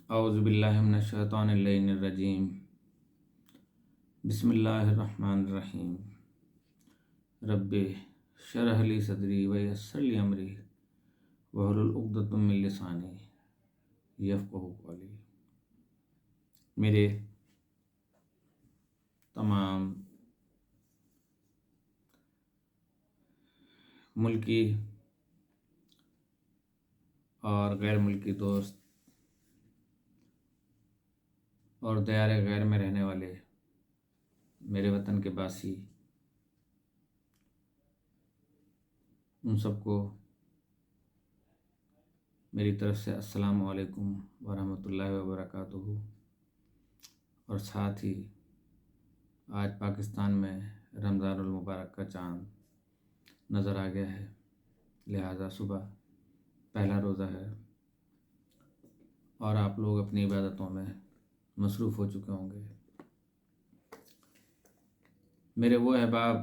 اعوذ باللہ من الشیطان الرجیم بسم اللہ الرحمن الرحیم رب شرح لی صدری ویسر لی امری واحلل عقدۃ من لسانی یفقہوا قولی۔ میرے تمام ملکی اور غیر ملکی دوست اور دیار غیر میں رہنے والے میرے وطن کے باسی، ان سب کو میری طرف سے السلام علیکم ورحمۃ اللہ وبرکاتہ۔ اور ساتھ ہی آج پاکستان میں رمضان المبارک کا چاند نظر آ گیا ہے، لہٰذا صبح پہلا روزہ ہے اور آپ لوگ اپنی عبادتوں میں مصروف ہو چکے ہوں گے۔ میرے وہ احباب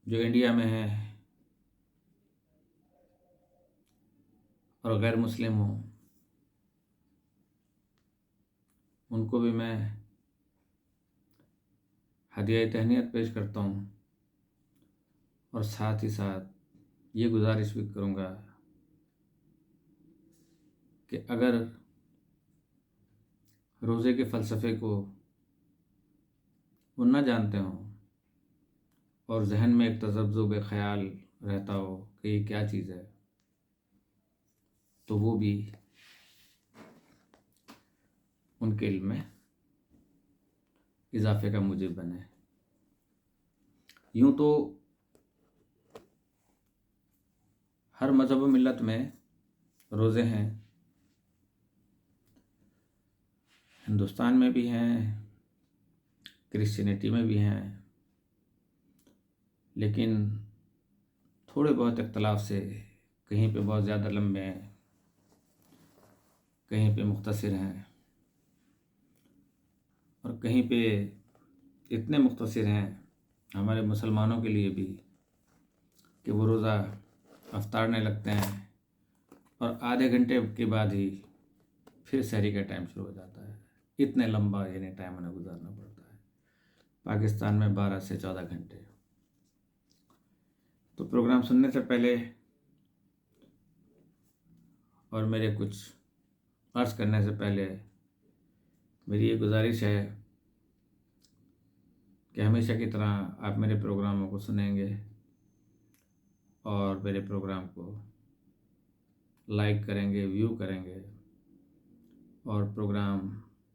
جو انڈیا میں ہیں اور غیر مسلم ہوں، ان کو بھی میں ہدیہ تہنیت پیش کرتا ہوں اور ساتھ ہی ساتھ یہ گزارش بھی کروں گا کہ اگر روزے کے فلسفے کو وہ نہ جانتے ہوں اور ذہن میں ایک تذبذب خیال رہتا ہو کہ یہ کیا چیز ہے، تو وہ بھی ان کے علم میں اضافے کا موجب بنے۔ یوں تو ہر مذہب و ملت میں روزے ہیں، ہندوستان میں بھی ہیں، کرسچینٹی میں بھی ہیں، لیکن تھوڑے بہت اختلاف سے کہیں پہ بہت زیادہ لمبے ہیں، کہیں پہ مختصر ہیں، اور کہیں پہ اتنے مختصر ہیں ہمارے مسلمانوں کے لیے بھی کہ وہ روزہ افطارنے لگتے ہیں اور آدھے گھنٹے کے بعد ہی پھر سحری کا ٹائم شروع ہو جاتا ہے۔ اتنے لمبا ٹائم انہیں گزارنا پڑتا ہے، پاکستان میں 12 سے 14 گھنٹے۔ تو پروگرام سننے سے پہلے اور میرے کچھ عرض کرنے سے پہلے میری یہ گزارش ہے کہ ہمیشہ کی طرح آپ میرے پروگراموں کو سنیں گے اور میرے پروگرام کو لائک کریں گے، ویو کریں گے، اور پروگرام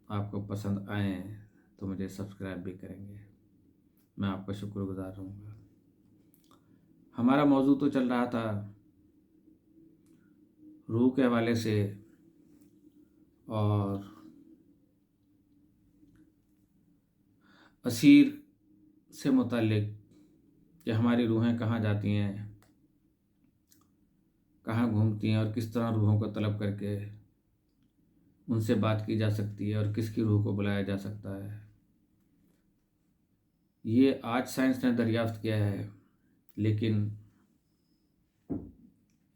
آپ کو پسند آئیں تو مجھے سبسکرائب بھی کریں گے۔ میں آپ کا شکر گزار رہوں گا۔ ہمارا موضوع تو چل رہا تھا روح کے حوالے سے اور اسیر سے متعلق کہ ہماری روحیں کہاں جاتی ہیں، کہاں گھومتی ہیں، اور کس طرح روحوں کو طلب کر کے ان سے بات کی جا سکتی ہے اور کس کی روح کو بلایا جا سکتا ہے۔ یہ آج سائنس نے دریافت کیا ہے، لیکن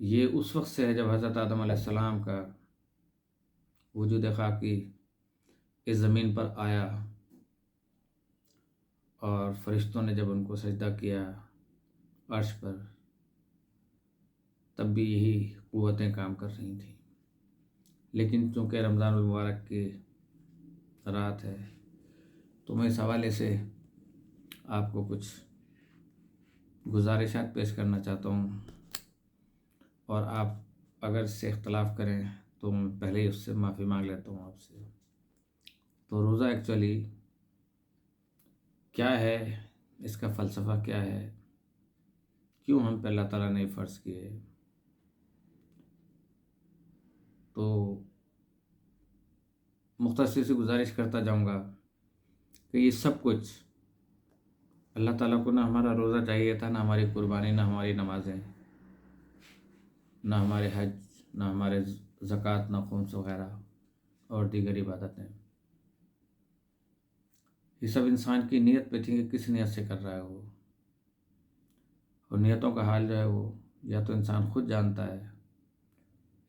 یہ اس وقت سے ہے جب حضرت آدم علیہ السلام کا وجود خاکی اس زمین پر آیا اور فرشتوں نے جب ان کو سجدہ کیا عرش پر، تب بھی یہی قوتیں کام کر رہی تھیں۔ لیکن چونکہ رمضان المبارک کی رات ہے تو میں اس حوالے سے آپ کو کچھ گزارشات پیش کرنا چاہتا ہوں، اور آپ اگر اس سے اختلاف کریں تو میں پہلے ہی اس سے معافی مانگ لیتا ہوں آپ سے۔ تو روزہ ایکچولی کیا ہے، اس کا فلسفہ کیا ہے، کیوں ہم پہ اللہ تعالیٰ نے فرض کیے، تو مختصر سی گزارش کرتا جاؤں گا کہ یہ سب کچھ اللہ تعالیٰ کو نہ ہمارا روزہ چاہیے تھا، نہ ہماری قربانی، نہ ہماری نمازیں، نہ ہمارے حج، نہ ہمارے زکوٰۃ، نہ خمس وغیرہ اور دیگر عبادتیں۔ یہ سب انسان کی نیت پہ تھی کہ کس نیت سے کر رہا ہے وہ، اور نیتوں کا حال جو ہے وہ یا تو انسان خود جانتا ہے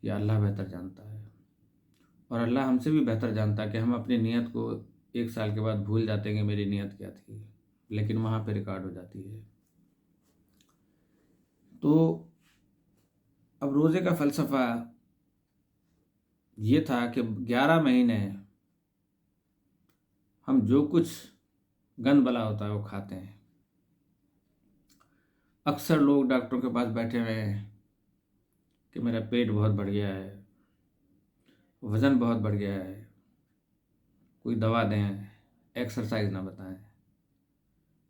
یا اللہ بہتر جانتا ہے۔ اور اللہ ہم سے بھی بہتر جانتا کہ ہم اپنی نیت کو 1 سال کے بعد بھول جاتے ہیں کہ میری نیت کیا تھی، لیکن وہاں پہ ریکارڈ ہو جاتی ہے۔ تو اب روزے کا فلسفہ یہ تھا کہ 11 مہینے ہم جو کچھ گند بلا ہوتا ہے وہ کھاتے ہیں۔ اکثر لوگ ڈاکٹروں کے پاس بیٹھے ہوئے ہیں کہ میرا پیٹ بہت بڑھ گیا ہے، وزن بہت بڑھ گیا ہے، کوئی دوا دیں، ایکسرسائز نہ بتائیں،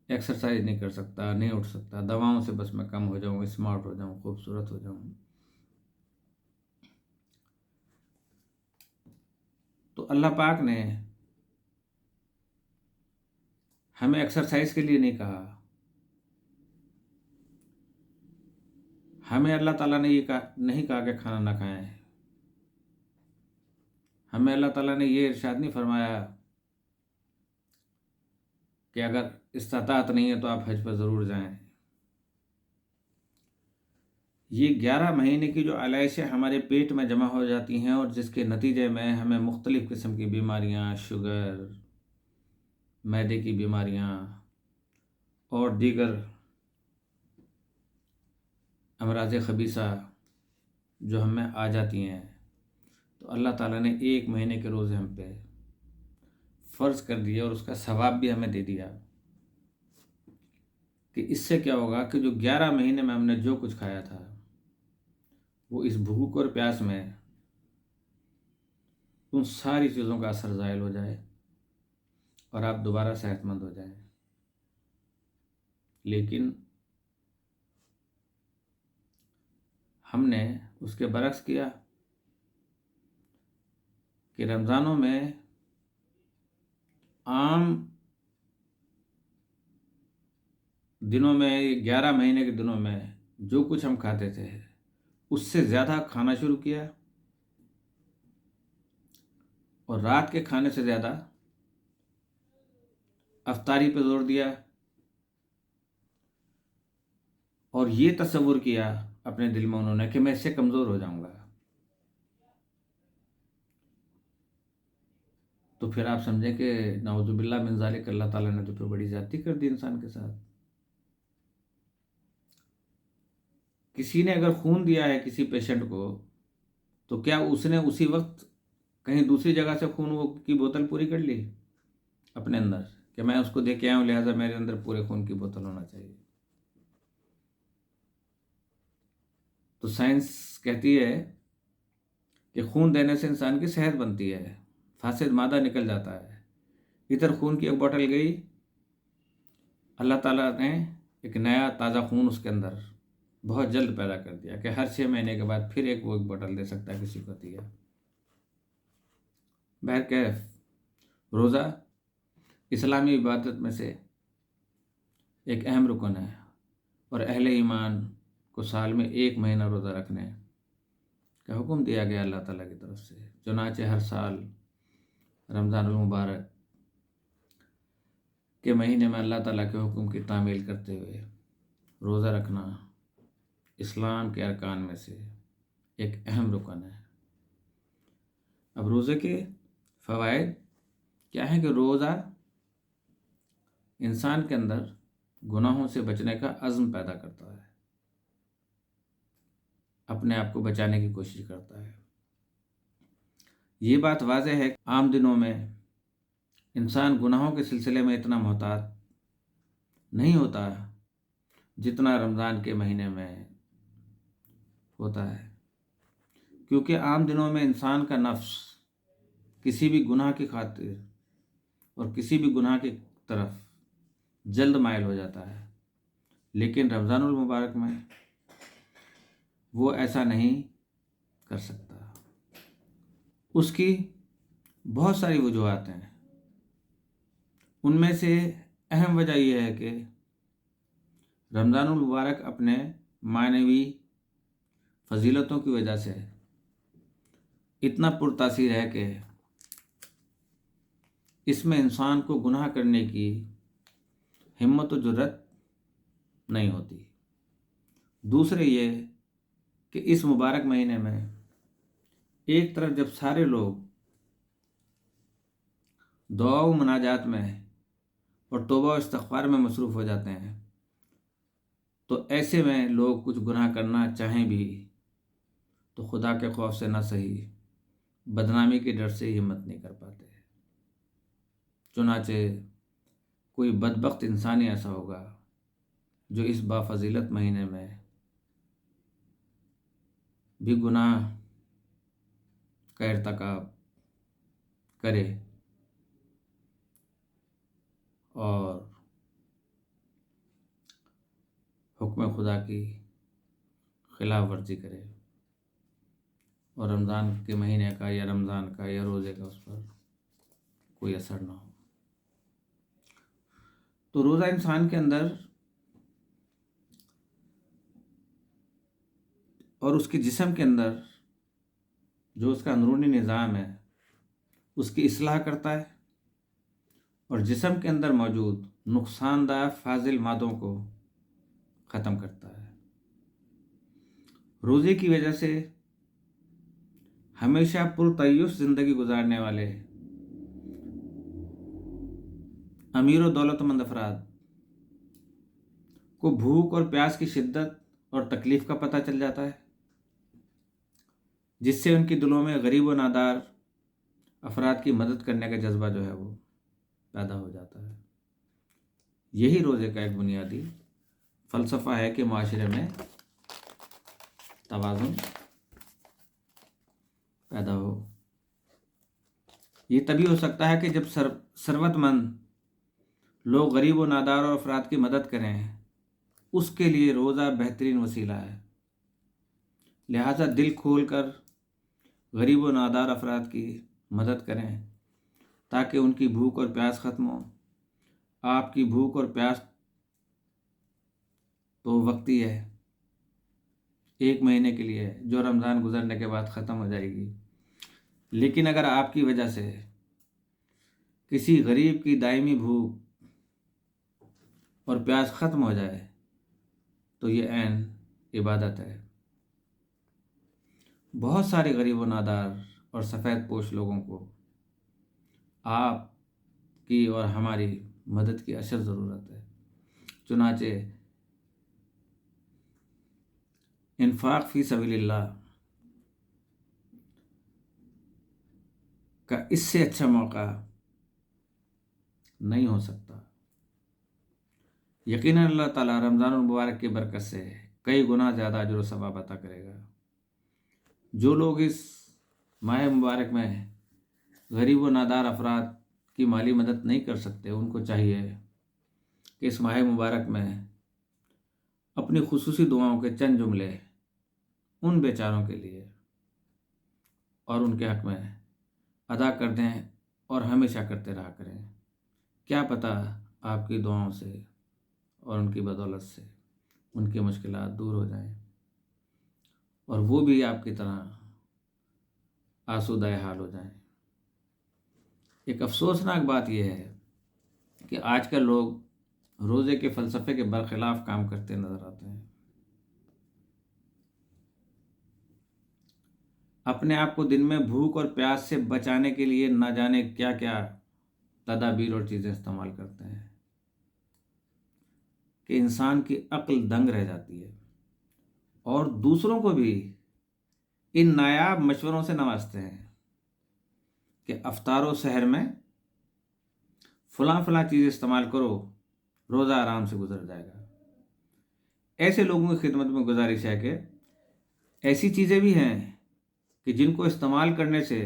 ایکسرسائز نہیں کر سکتا، نہیں اٹھ سکتا، دواؤں سے بس میں کم ہو جاؤں، اسمارٹ ہو جاؤں، خوبصورت ہو جاؤں۔ تو اللہ پاک نے ہمیں ایکسرسائز کے لیے نہیں کہا، ہمیں اللہ تعالیٰ نے یہ نہیں کہا کہ کھانا نہ کھائیں، ہمیں اللہ تعالیٰ نے یہ ارشاد نہیں فرمایا کہ اگر استطاعت نہیں ہے تو آپ حج پر ضرور جائیں۔ یہ 11 مہینے کی جو علائشیں ہمارے پیٹ میں جمع ہو جاتی ہیں اور جس کے نتیجے میں ہمیں مختلف قسم کی بیماریاں، شوگر، معدے کی بیماریاں اور دیگر امراض خبیثہ جو ہم میں آ جاتی ہیں، تو اللہ تعالیٰ نے 1 مہینے کے روزے ہم پہ فرض کر دیا اور اس کا ثواب بھی ہمیں دے دیا کہ اس سے کیا ہوگا کہ جو 11 مہینے میں ہم نے جو کچھ کھایا تھا وہ اس بھوک اور پیاس میں ان ساری چیزوں کا اثر زائل ہو جائے اور آپ دوبارہ صحت مند ہو جائیں۔ لیکن ہم نے اس کے برعکس کیا کہ رمضانوں میں عام دنوں میں 11 مہینے کے دنوں میں جو کچھ ہم کھاتے تھے اس سے زیادہ کھانا شروع کیا، اور رات کے کھانے سے زیادہ افطاری پہ زور دیا، اور یہ تصور کیا اپنے دل میں انہوں نے کہ میں اس سے کمزور ہو جاؤں گا۔ تو پھر آپ سمجھیں کہ نعوذ باللہ من ذالک اللہ تعالیٰ نے تو پھر بڑی زیادتی کر دی انسان کے ساتھ۔ کسی نے اگر خون دیا ہے کسی پیشنٹ کو تو کیا اس نے اسی وقت کہیں دوسری جگہ سے خون کی بوتل پوری کر لی اپنے اندر کہ میں اس کو دے کے آیا ہوں لہٰذا میرے اندر پورے خون کی بوتل ہونا چاہیے؟ تو سائنس کہتی ہے کہ خون دینے سے انسان کی صحت بنتی ہے، فاسد مادہ نکل جاتا ہے۔ ادھر خون کی ایک بوتل گئی، اللہ تعالیٰ نے ایک نیا تازہ خون اس کے اندر بہت جلد پیدا کر دیا کہ ہر 6 مہینے کے بعد پھر ایک بوتل دے سکتا ہے کسی کو دیا۔ بہرکیف روزہ اسلامی عبادت میں سے ایک اہم رکن ہے، اور اہل ایمان کو سال میں 1 مہینہ روزہ رکھنے کا حکم دیا گیا اللہ تعالیٰ کی طرف سے۔ چنانچہ ہر سال رمضان المبارک کے مہینے میں اللہ تعالیٰ کے حکم کی تعمیل کرتے ہوئے روزہ رکھنا اسلام کے ارکان میں سے ایک اہم رکن ہے۔ اب روزے کے فوائد کیا ہیں کہ روزہ انسان کے اندر گناہوں سے بچنے کا عزم پیدا کرتا ہے، اپنے آپ کو بچانے کی کوشش کرتا ہے۔ یہ بات واضح ہے کہ عام دنوں میں انسان گناہوں کے سلسلے میں اتنا محتاط نہیں ہوتا جتنا رمضان کے مہینے میں ہوتا ہے، کیونکہ عام دنوں میں انسان کا نفس کسی بھی گناہ کی خاطر اور کسی بھی گناہ کی طرف جلد مائل ہو جاتا ہے، لیکن رمضان المبارک میں وہ ایسا نہیں کر سکتا۔ اس کی بہت ساری وجوہات ہیں، ان میں سے اہم وجہ یہ ہے کہ رمضان المبارک اپنے معنوی فضیلتوں کی وجہ سے اتنا پرتاثیر ہے کہ اس میں انسان کو گناہ کرنے کی ہمت و جرات نہیں ہوتی۔ دوسرے یہ کہ اس مبارک مہینے میں ایک طرف جب سارے لوگ دعا و مناجات میں اور توبہ و استغفار میں مصروف ہو جاتے ہیں، تو ایسے میں لوگ کچھ گناہ کرنا چاہیں بھی تو خدا کے خوف سے نہ صحیح، بدنامی کے ڈر سے ہمت نہیں کر پاتے۔ چنانچہ کوئی بدبخت انسان ہی ایسا ہوگا جو اس بافضیلت مہینے میں بھی گناہ کا ارتکاب کرے اور حکم خدا کی خلاف ورزی کرے، اور رمضان کے مہینے کا یا رمضان کا یا روزے کا اس پر کوئی اثر نہ ہو۔ تو روزہ انسان کے اندر اور اس کے جسم کے اندر جو اس کا اندرونی نظام ہے اس کی اصلاح کرتا ہے، اور جسم کے اندر موجود نقصان دہ فاضل مادوں کو ختم کرتا ہے۔ روزے کی وجہ سے ہمیشہ پرتعیش زندگی گزارنے والے امیر و دولت مند افراد کو بھوک اور پیاس کی شدت اور تکلیف کا پتہ چل جاتا ہے، جس سے ان کی دلوں میں غریب و نادار افراد کی مدد کرنے کا جذبہ جو ہے وہ پیدا ہو جاتا ہے۔ یہی روزے کا ایک بنیادی فلسفہ ہے کہ معاشرے میں توازن پیدا ہو۔ یہ تبھی ہو سکتا ہے کہ جب ثروت مند لوگ غریب و نادار اور افراد کی مدد کریں، اس کے لیے روزہ بہترین وسیلہ ہے۔ لہٰذا دل کھول کر غریب و نادار افراد کی مدد کریں تاکہ ان کی بھوک اور پیاس ختم ہو۔ آپ کی بھوک اور پیاس تو وقتی ہے، 1 مہینے کے لیے ہے، جو رمضان گزرنے کے بعد ختم ہو جائے گی، لیکن اگر آپ کی وجہ سے کسی غریب کی دائمی بھوک اور پیاس ختم ہو جائے تو یہ عین عبادت ہے۔ بہت سارے غریب و نادار اور سفید پوش لوگوں کو آپ کی اور ہماری مدد کی اشد ضرورت ہے۔ چنانچہ انفاق فی سبیل اللہ کا اس سے اچھا موقع نہیں ہو سکتا۔ یقیناً اللہ تعالیٰ رمضان المبارک کی برکت سے کئی گنا زیادہ اجر و ثواب عطا کرے گا۔ جو لوگ اس ماہ مبارک میں غریب و نادار افراد کی مالی مدد نہیں کر سکتے، ان کو چاہیے کہ اس ماہ مبارک میں اپنی خصوصی دعاؤں کے چند جملے ان بیچاروں کے لیے اور ان کے حق میں ادا کر دیں، اور ہمیشہ کرتے رہا کریں۔ کیا پتہ آپ کی دعاؤں سے اور ان کی بدولت سے ان کی مشکلات دور ہو جائیں اور وہ بھی آپ کی طرح آسودہ حال ہو جائیں۔ ایک افسوسناک بات یہ ہے کہ آج کل لوگ روزے کے فلسفے کے برخلاف کام کرتے نظر آتے ہیں۔ اپنے آپ کو دن میں بھوک اور پیاس سے بچانے کے لیے نہ جانے کیا کیا تدابیر اور چیزیں استعمال کرتے ہیں کہ انسان کی عقل دنگ رہ جاتی ہے، اور دوسروں کو بھی ان نایاب مشوروں سے نوازتے ہیں کہ افطار و سحر میں فلاں فلاں چیز استعمال کرو، روزہ آرام سے گزر جائے گا۔ ایسے لوگوں کی خدمت میں گزارش ہے کہ ایسی چیزیں بھی ہیں کہ جن کو استعمال کرنے سے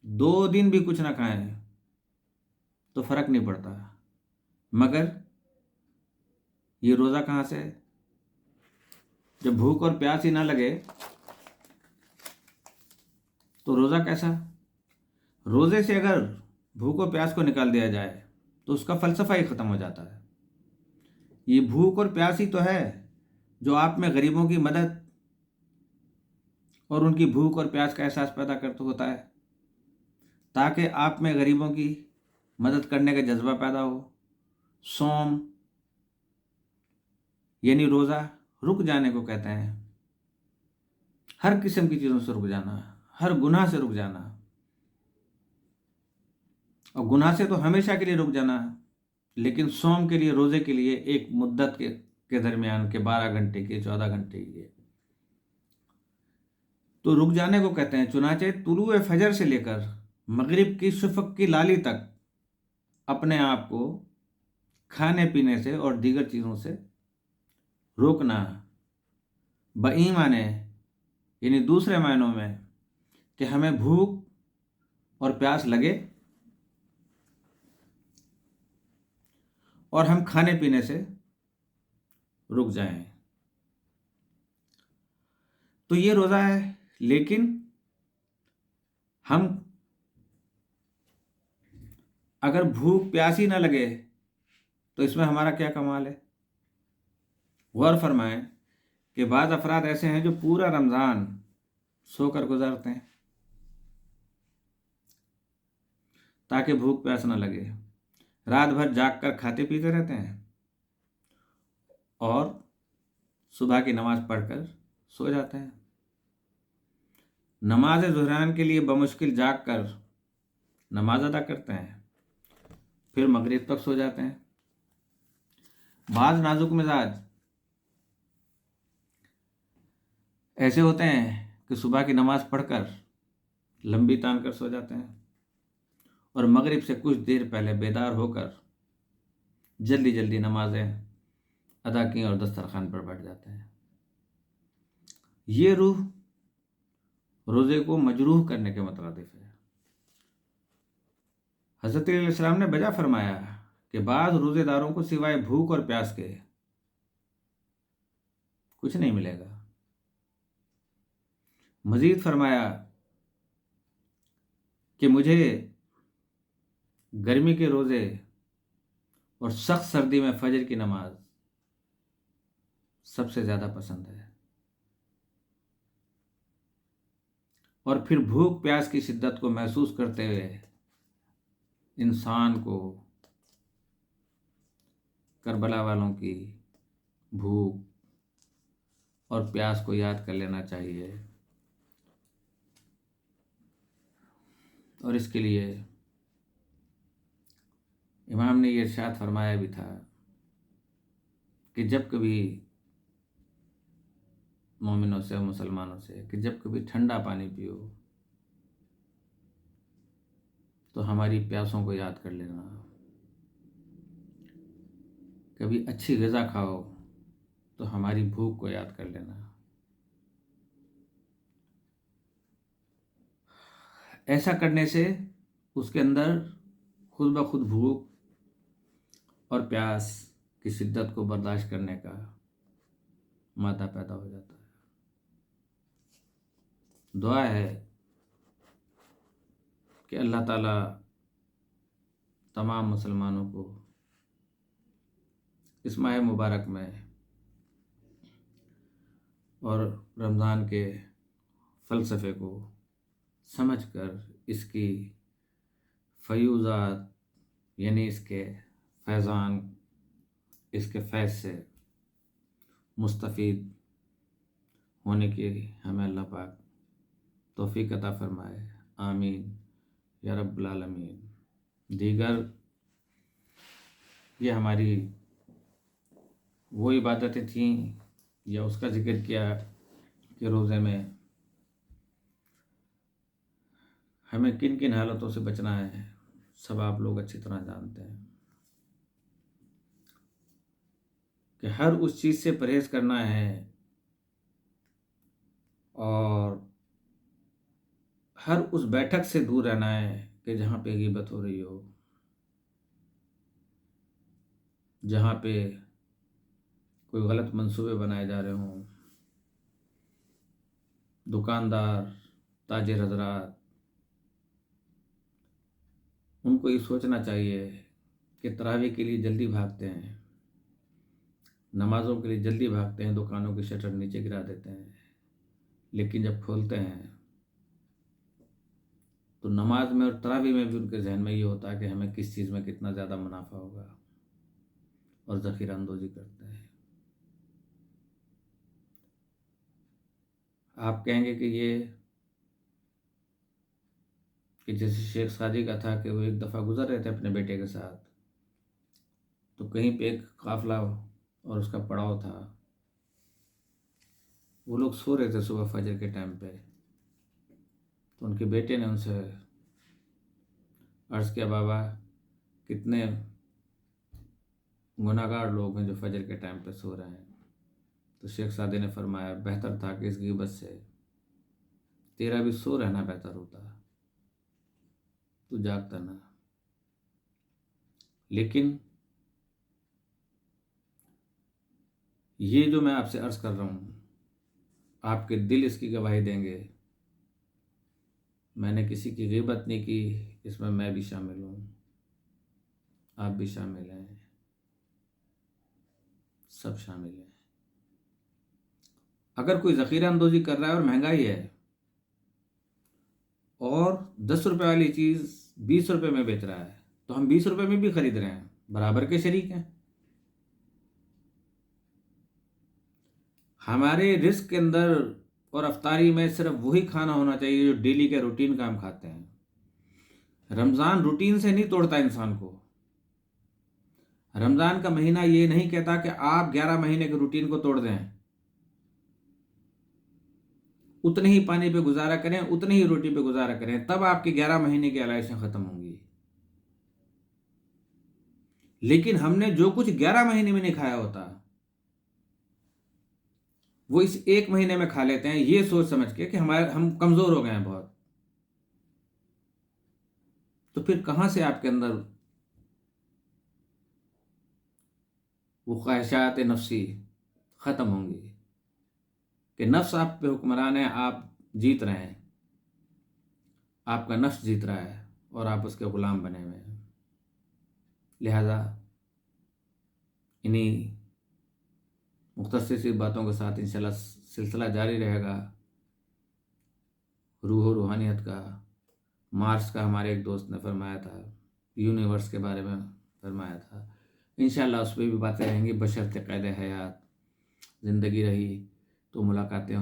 2 دن بھی کچھ نہ کھائیں تو فرق نہیں پڑتا، مگر یہ روزہ کہاں سے؟ جب بھوک اور پیاس ہی نہ لگے تو روزہ کیسا؟ روزے سے اگر بھوک و پیاس کو نکال دیا جائے تو اس کا فلسفہ ہی ختم ہو جاتا ہے۔ یہ بھوک اور پیاس ہی تو ہے جو آپ میں غریبوں کی مدد اور ان کی بھوک اور پیاس کا احساس پیدا کرتا ہوتا ہے، تاکہ آپ میں غریبوں کی مدد کرنے کا جذبہ پیدا ہو۔ صوم یعنی روزہ رک جانے کو کہتے ہیں، ہر قسم کی چیزوں سے رک جانا، ہر گناہ سے رک جانا، اور گناہ سے تو ہمیشہ کے لیے رک جانا ہے، لیکن صوم کے لیے، روزے کے لیے ایک مدت کے درمیان کے 12 گھنٹے کے، 14 گھنٹے کے، تو رک جانے کو کہتے ہیں۔ چنانچہ طلوع فجر سے لے کر مغرب کی شفق کی لالی تک اپنے آپ کو کھانے پینے سے اور دیگر چیزوں سے روکنا، بئی معنی یعنی دوسرے معنوں میں کہ ہمیں بھوک اور پیاس لگے اور ہم کھانے پینے سے رک جائیں، تو یہ روزہ ہے۔ لیکن ہم اگر بھوک پیاس ہی نہ لگے تو اس میں ہمارا کیا کمال ہے؟ غور فرمائیں کہ بعض افراد ایسے ہیں جو پورا رمضان سو کر گزارتے ہیں تاکہ بھوک پیاس نہ لگے، رات بھر جاگ کر کھاتے پیتے رہتے ہیں اور صبح کی نماز پڑھ کر سو جاتے ہیں، نماز ظہران کے لیے بمشکل جاگ کر نماز ادا کرتے ہیں، پھر مغرب تک سو جاتے ہیں۔ بعض نازک مزاج ایسے ہوتے ہیں کہ صبح کی نماز پڑھ کر لمبی تان کر سو جاتے ہیں اور مغرب سے کچھ دیر پہلے بیدار ہو کر جلدی جلدی نمازیں ادا کی اور دسترخوان پر بیٹھ جاتے ہیں۔ یہ روح روزے کو مجروح کرنے کے مترادف ہے۔ حضرت علیہ السلام نے بجا فرمایا کہ بعض روزے داروں کو سوائے بھوک اور پیاس کے کچھ نہیں ملے گا۔ مزید فرمایا کہ مجھے گرمی کے روزے اور سخت سردی میں فجر کی نماز سب سے زیادہ پسند ہے، اور پھر بھوک پیاس کی شدت کو محسوس کرتے ہوئے انسان کو کربلا والوں کی بھوک اور پیاس کو یاد کر لینا چاہیے، اور اس کے لیے امام نے یہ ارشاد فرمایا بھی تھا کہ جب کبھی مومنوں سے اور مسلمانوں سے کہ جب کبھی ٹھنڈا پانی پیو تو ہماری پیاسوں کو یاد کر لینا، کبھی اچھی غذا کھاؤ تو ہماری بھوک کو یاد کر لینا۔ ایسا کرنے سے اس کے اندر خود بخود بھوک اور پیاس کی شدت کو برداشت کرنے کا مادہ پیدا ہو جاتا ہے۔ دعا ہے کہ اللہ تعالیٰ تمام مسلمانوں کو اس ماہ مبارک میں اور رمضان کے فلسفے کو سمجھ کر اس کی فیوضات یعنی اس کے فیضان، اس کے فیض سے مستفید ہونے کی ہمیں اللہ پاک توفیق عطا فرمائے، آمین یا رب العالمین۔ دیگر یہ ہماری وہ عبادتیں تھیں یا اس کا ذکر کیا کہ روزے میں ہمیں کن کن حالتوں سے بچنا ہے، سب آپ لوگ اچھی طرح جانتے ہیں کہ ہر اس چیز سے پرہیز کرنا ہے اور ہر اس بیٹھک سے دور رہنا ہے کہ جہاں پہ غیبت ہو رہی ہو، جہاں پہ کوئی غلط منصوبے بنائے جا رہے ہوں۔ دکاندار، تاجر حضرات، ان کو یہ سوچنا چاہیے کہ تراویح کے لیے جلدی بھاگتے ہیں، نمازوں کے لیے جلدی بھاگتے ہیں، دکانوں کی شٹر نیچے گرا دیتے ہیں، لیکن جب کھولتے ہیں تو نماز میں اور تراویح میں بھی ان کے ذہن میں یہ ہوتا ہے کہ ہمیں کس چیز میں کتنا زیادہ منافع ہوگا، اور ذخیرہ اندوزی کرتے ہیں۔ آپ کہیں گے کہ یہ کہ جیسے شیخ سعدی کا تھا کہ وہ ایک دفعہ گزر رہے تھے اپنے بیٹے کے ساتھ، تو کہیں پہ ایک قافلہ اور اس کا پڑاؤ تھا، وہ لوگ سو رہے تھے صبح فجر کے ٹائم پہ، تو ان کے بیٹے نے ان سے عرض کیا، بابا کتنے گناہ گار لوگ ہیں جو فجر کے ٹائم پہ سو رہے ہیں۔ تو شیخ سعدی نے فرمایا، بہتر تھا کہ اس غیبت سے تیرا بھی سو رہنا بہتر ہوتا، تو جاگتا نہ۔ لیکن یہ جو میں آپ سے عرض کر رہا ہوں، آپ کے دل اس کی گواہی دیں گے، میں نے کسی کی غیبت نہیں کی، اس میں بھی شامل ہوں، آپ بھی شامل ہیں، سب شامل ہیں۔ اگر کوئی ذخیرہ اندوزی کر رہا ہے اور مہنگائی ہے اور 10 روپے والی چیز 20 روپے میں بیچ رہا ہے، تو ہم 20 روپے میں بھی خرید رہے ہیں، برابر کے شریک ہیں۔ ہمارے رزق کے اندر اور افطاری میں صرف وہی کھانا ہونا چاہیے جو ڈیلی کے روٹین کا ہم کھاتے ہیں۔ رمضان روٹین سے نہیں توڑتا انسان کو۔ رمضان کا مہینہ یہ نہیں کہتا کہ آپ 11 مہینے کے روٹین کو توڑ دیں، اتنے ہی پانی پہ گزارا کریں، اتنی ہی روٹی پہ گزارا کریں، تب آپ کی 11 مہینے کی علائشیں ختم ہوں گی۔ لیکن ہم نے جو کچھ 11 مہینے میں نہیں کھایا ہوتا، وہ اس 1 مہینے میں کھا لیتے ہیں، یہ سوچ سمجھ کے کہ ہم کمزور ہو گئے ہیں بہت۔ تو پھر کہاں سے آپ کے اندر وہ خواہشات نفسی ختم ہوں گی کہ نفس آپ پہ حکمران ہے، آپ جیت رہے ہیں، آپ کا نفس جیت رہا ہے اور آپ اس کے غلام بنے ہوئے ہیں۔ لہذا انہی مختصر سی باتوں کے ساتھ انشاءاللہ سلسلہ جاری رہے گا روح و روحانیت کا۔ مارس کا ہمارے ایک دوست نے فرمایا تھا، یونیورس کے بارے میں فرمایا تھا، انشاءاللہ اس پہ بھی باتیں رہیں گی بشرط قید حیات، زندگی رہی تو ملاقاتیں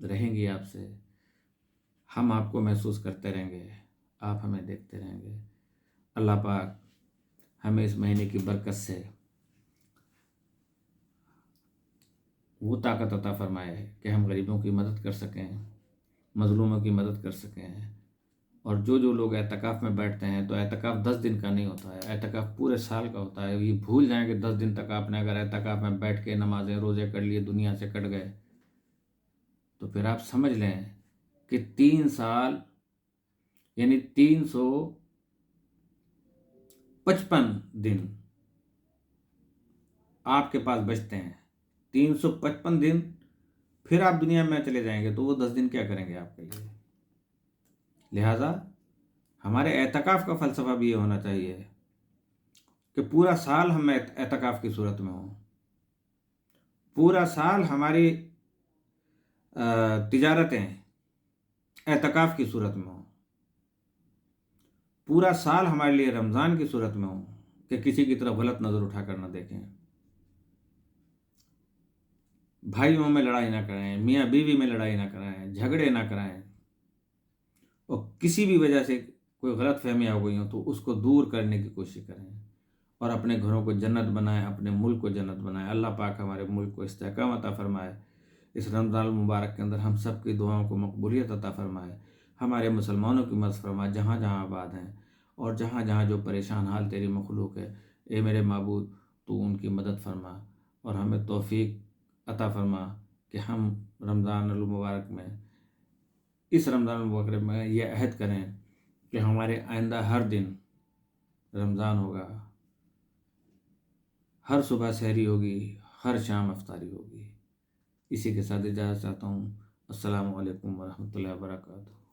رہیں گی آپ سے، ہم آپ کو محسوس کرتے رہیں گے، آپ ہمیں دیکھتے رہیں گے۔ اللہ پاک ہمیں اس مہینے کی برکت سے وہ طاقت عطا فرمائے کہ ہم غریبوں کی مدد کر سکیں، مظلوموں کی مدد کر سکیں۔ اور جو لوگ اعتکاف میں بیٹھتے ہیں، تو اعتکاف 10 دن کا نہیں ہوتا ہے، اعتکاف پورے سال کا ہوتا ہے۔ یہ بھول جائیں کہ 10 دن تک آپ نے اگر اعتکاف میں بیٹھ کے نمازیں روزے کر لیے، دنیا سے کٹ گئے، تو پھر آپ سمجھ لیں کہ 3 سال یعنی 355 دن آپ کے پاس بچتے ہیں۔ 355 دن پھر آپ دنیا میں چلے جائیں گے، تو وہ 10 دن کیا کریں گے آپ کے لیے؟ لہٰذا ہمارے اعتکاف کا فلسفہ بھی یہ ہونا چاہیے کہ پورا سال ہم اعتکاف کی صورت میں ہوں، پورا سال ہماری تجارتیں اعتکاف کی صورت میں ہوں، پورا سال ہمارے لیے رمضان کی صورت میں ہوں کہ کسی کی طرف غلط نظر اٹھا کر نہ دیکھیں، بھائیوں میں لڑائی نہ کریں، میاں بیوی میں لڑائی نہ کرائیں، جھگڑے نہ کرائیں، اور کسی بھی وجہ سے کوئی غلط فہمیاں ہو گئی ہوں تو اس کو دور کرنے کی کوشش کریں، اور اپنے گھروں کو جنت بنائیں، اپنے ملک کو جنت بنائیں۔ اللہ پاک ہمارے ملک کو استحکام عطا فرمائے، اس رمضان المبارک کے اندر ہم سب کی دعاؤں کو مقبولیت عطا فرمائے، ہمارے مسلمانوں کی مدد فرمائے جہاں جہاں آباد ہیں، اور جہاں جہاں جو پریشان حال تیری مخلوق ہے، اے میرے معبود تو ان کی مدد فرما، اور ہمیں توفیق عطا فرما کہ ہم رمضان المبارک میں، اس رمضان المبارک میں یہ عہد کریں کہ ہمارے آئندہ ہر دن رمضان ہوگا، ہر صبح سحری ہوگی، ہر شام افطاری ہوگی۔ اسی کے ساتھ اجازت چاہتا ہوں۔ السلام علیکم ورحمۃ اللہ وبرکاتہ۔